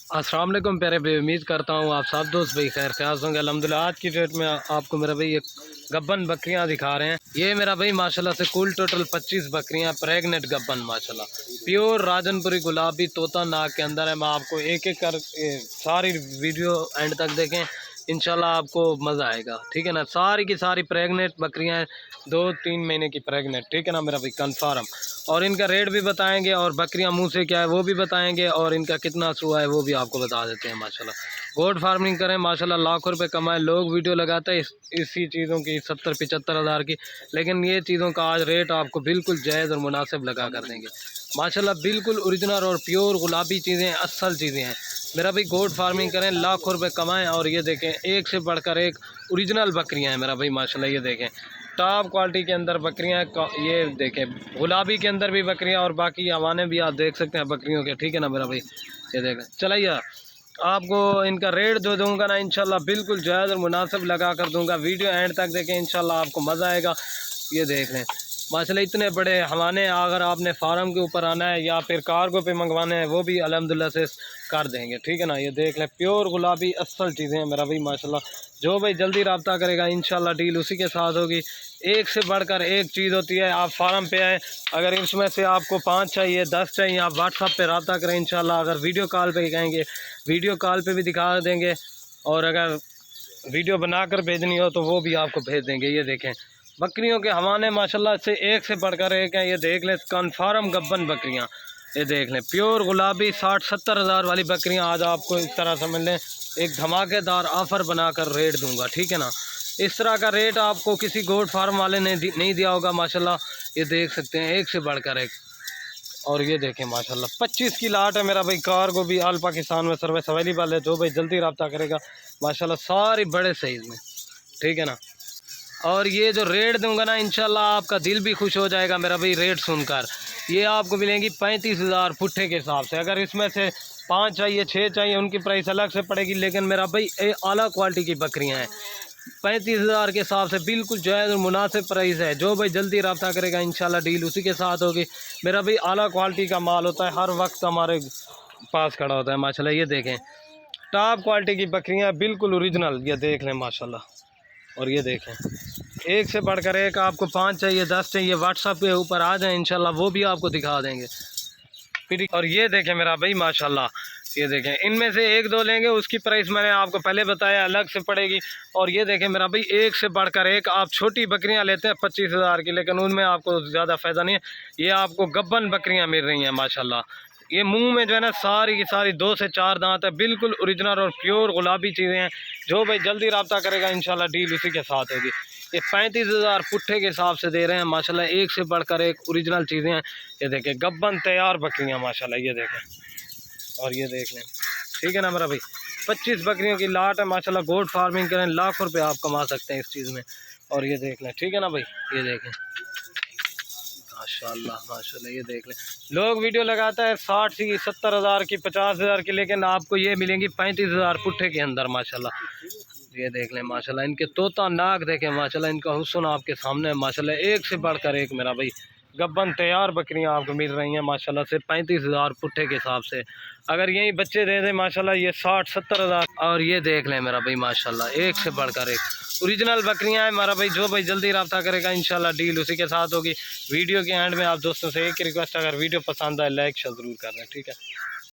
अस्सलाम वालेकुम प्यारे भाई, उम्मीद करता हूँ आप सब दोस्त भाई खैर ख्याल होंगे। अल्हम्दुलिल्लाह आज की डेट में आपको मेरा भाई एक गब्बन बकरियाँ दिखा रहे हैं। ये मेरा भाई माशाल्लाह से कुल टोटल 25 बकरियाँ प्रेग्नेंट गब्बन माशाल्लाह प्योर राजनपुरी गुलाबी तोता नाग के अंदर है। मैं आपको एक एक कर सारी वीडियो एंड तक देखें, इंशाल्लाह आपको मज़ा आएगा। ठीक है ना, सारी की सारी प्रेग्नेंट बकरियां हैं, 2-3 महीने की प्रेग्नेंट। ठीक है ना मेरा भाई कन्फर्म। और इनका रेट भी बताएंगे और बकरियां मुंह से क्या है वो भी बताएंगे और इनका कितना सुआ है वो भी आपको बता देते हैं। माशाल्लाह गोट फार्मिंग करें माशाल्लाह, लाखों रुपए कमाएं। लोग वीडियो लगाते हैं इसी चीज़ों की 70-75 हज़ार की, लेकिन ये चीज़ों का आज रेट आपको बिल्कुल जायज़ और मुनासिब लगा कर देंगे माशाल्लाह। बिल्कुल ओरिजिनल और प्योर गुलाबी चीज़ें, असल चीज़ें हैं मेरा भाई। गोट फार्मिंग करें, लाखों रुपए कमाएं। और ये देखें एक से बढ़कर एक ओरिजिनल बकरियां हैं मेरा भाई माशाल्लाह। ये देखें टॉप क्वालिटी के अंदर बकरियां, ये देखें गुलाबी के अंदर भी बकरियां और बाकी हवाने भी आप देख सकते हैं बकरियों के। ठीक है ना मेरा भाई, ये देखें। चलिए आपको इनका रेट जो दूंगा ना इंशाल्लाह बिल्कुल जायज़ और मुनासिब लगा कर दूंगा। वीडियो एंड तक देखें, इंशाल्लाह आपको मज़ा आएगा। ये देख लें माशाल्लाह इतने बड़े हवाने, अगर आपने फार्म के ऊपर आना है या फिर कार्गो पे मंगवाने हैं वो भी अल्हम्दुलिल्लाह से कर देंगे। ठीक है ना, ये देख लें प्योर गुलाबी असल चीज़ें हैं मेरा भाई माशाल्लाह। जो भाई जल्दी रब्ता करेगा इंशाल्लाह डील उसी के साथ होगी। एक से बढ़कर एक चीज़ होती है। आप फार्म पे आए, अगर इसमें से आपको 5 चाहिए 10 चाहिए, आप व्हाट्सअप पे रब्ता करें इंशाल्लाह। अगर वीडियो कॉल पे कहेंगे वीडियो कॉल पे भी दिखा देंगे, और अगर वीडियो बनाकर भेजनी हो तो वो भी आपको भेज देंगे। ये देखें बकरियों के हवाने माशाल्लाह से एक से बढ़कर एक हैं। ये देख लें कन्फर्म गब्बन बकरियां, ये देख लें प्योर गुलाबी 60-70 हज़ार वाली बकरियां आज आपको इस तरह समझ लें एक धमाकेदार ऑफ़र बनाकर रेट दूंगा। ठीक है ना, इस तरह का रेट आपको किसी गोट फार्म वाले ने नहीं दिया होगा माशाल्लाह। ये देख सकते हैं एक से बढ़कर एक। और ये देखें माशाल्लाह 25 की लाट है मेरा भाई। कार्गो भी आल पाकिस्तान में सर्विस अवेलेबल है, जो भाई जल्दी रब्ता करेगा माशाल्लाह सारी बड़े साइज़ में। ठीक है ना, और ये जो रेट दूंगा ना इंशाल्लाह आपका दिल भी खुश हो जाएगा मेरा भाई रेट सुनकर। ये आपको मिलेंगी 35 हज़ार पुट्ठे के हिसाब से। अगर इसमें से 5 चाहिए 6 चाहिए उनकी प्राइस अलग से पड़ेगी, लेकिन मेरा भाई आला क्वालिटी की बकरियां हैं। 35 हज़ार के हिसाब से बिल्कुल जायज़ और मुनासिब प्राइस है। जो भाई जल्दी रब्ता करेगा इंशाल्लाह डील उसी के साथ होगी। मेरा भाई आला क्वालिटी का माल होता है, हर वक्त हमारे पास खड़ा होता है माशाल्लाह। ये देखें टॉप क्वालिटी की बकरियाँ बिल्कुल ओरिजिनल, ये देख लें माशाल्लाह। और ये देखें एक से बढ़कर एक, आपको 5 चाहिए 10 चाहिए व्हाट्सअप के ऊपर आ जाए इंशाल्लाह वो भी आपको दिखा देंगे फिर। और ये देखें मेरा भाई माशाल्लाह, ये देखें इनमें से 1-2 लेंगे उसकी प्राइस मैंने आपको पहले बताया अलग से पड़ेगी। और ये देखें मेरा भाई एक से बढ़कर एक। आप छोटी बकरियां लेते हैं 25 हज़ार की, लेकिन उनमें आपको ज़्यादा फ़ायदा नहीं है। ये आपको गब्बन बकरियां मिल रही हैं माशाल्लाह। ये मुंह में जो है ना सारी की सारी 2 से 4 दांत है, बिल्कुल ओरिजिनल और प्योर गुलाबी चीज़ें हैं। जो भाई जल्दी रब्ता करेगा इंशाल्लाह डील उसी के साथ होगी। ये 35 हज़ार पुट्ठे के हिसाब से दे रहे हैं माशाल्लाह, एक से बढ़कर एक ओरिजिनल चीज़ें हैं। ये देखें गब्बन तैयार बकरियां माशाल्लाह, ये देखें। और ये देख लें ठीक है ना मेरा भाई, 25 बकरियों की लाट है माशाल्लाह। गोट फार्मिंग करें, लाखों रुपए आप कमा सकते हैं इस चीज़ में। और ये देख लें ठीक है ना भाई, ये देखें माशाल्लाह माशाल्लाह। ये देख लें लोग वीडियो लगाता है 60 की 70 हज़ार की 50 हज़ार की, लेकिन आपको ये मिलेंगी 35 हज़ार पुट्ठे के अंदर माशाल्लाह। ये देख लें माशाल्लाह, इनके तोता नाक देखें माशाल्लाह, इनका हुस्न आपके सामने है माशाल्लाह। एक से बढ़कर एक मेरा भाई गब्बन तैयार बकरियां आपको मिल रही हैं माशाल्लाह से 35 हज़ार पुट्ठे के हिसाब से। अगर यही बच्चे दे दें माशाल्लाह ये 60-70 हज़ार। और ये देख लें मेरा भाई माशाल्लाह एक से बढ़कर एक ओरिजिनल बकरियां हैं मेरा भाई। जो भाई जल्दी रब्ता करेगा इंशाल्लाह डील उसी के साथ होगी। वीडियो के एंड में आप दोस्तों से एक रिक्वेस्ट, अगर वीडियो पसंद आए लाइक ज़रूर कर दें। ठीक है।